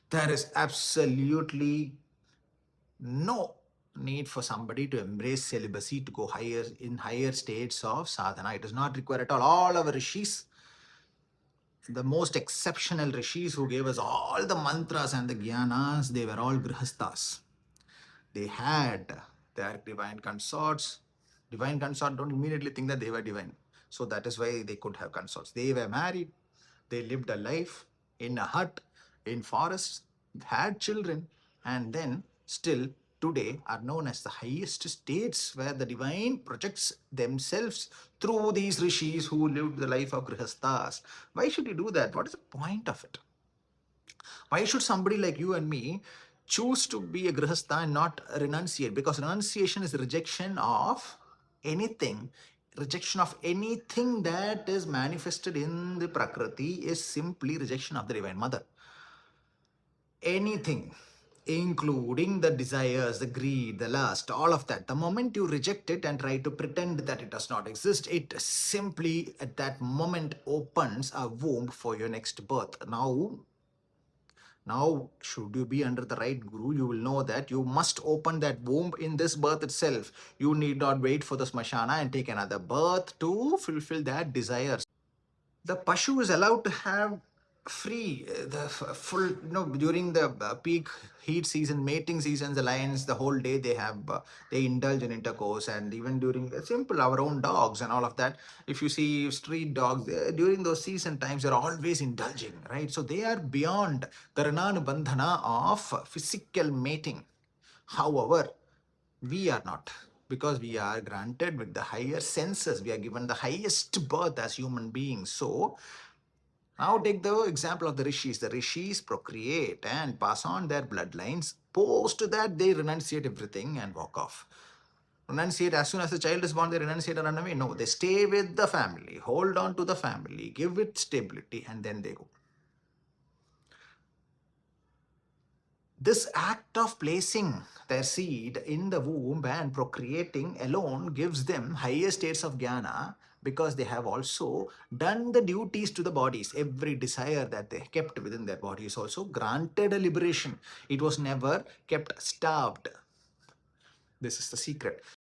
There is absolutely no need for somebody to embrace celibacy to go higher in higher states of sadhana. It does not require at all. All our rishis, the most exceptional rishis who gave us all the mantras and the gyanas, they were all grihasthas. They had their divine consorts. Divine consort, don't immediately think that they were divine. So that is why they could have consorts. They were married, they lived a life in a hut, in forests, had children, and then still today are known as the highest states where the divine projects themselves through these rishis who lived the life of grihasthas. Why should you do that? What is the point of it? Why should somebody like you and me choose to be a grihastha and not renunciate? Because renunciation is rejection of anything. Rejection of anything that is manifested in the Prakriti is simply rejection of the Divine Mother. Anything, including the desires, the greed, the lust, all of that. The moment you reject it and try to pretend that it does not exist, it simply at that moment opens a womb for your next birth. Now, should you be under the right guru, you will know that you must open that womb in this birth itself. You need not wait for the smashana and take another birth to fulfill that desires. The Pashu is allowed to have free, the full, during the peak heat season, mating seasons, the lions, the whole day they have, they indulge in intercourse, and even during simple, our own dogs and all of that. If you see street dogs, during those season times, they're always indulging, right? So they are beyond the Rananubandhana of physical mating. However, we are not, because we are granted with the higher senses. We are given the highest birth as human beings. So now take the example of the rishis. The rishis procreate and pass on their bloodlines. Post that, they renunciate everything and walk off. Renunciate as soon as the child is born, they renunciate and run away. No, they stay with the family, hold on to the family, give it stability, and then they go. This act of placing their seed in the womb and procreating alone gives them higher states of jnana, because they have also done the duties to the bodies. Every desire that they kept within their body is also granted a liberation. It was never kept starved. This is the secret.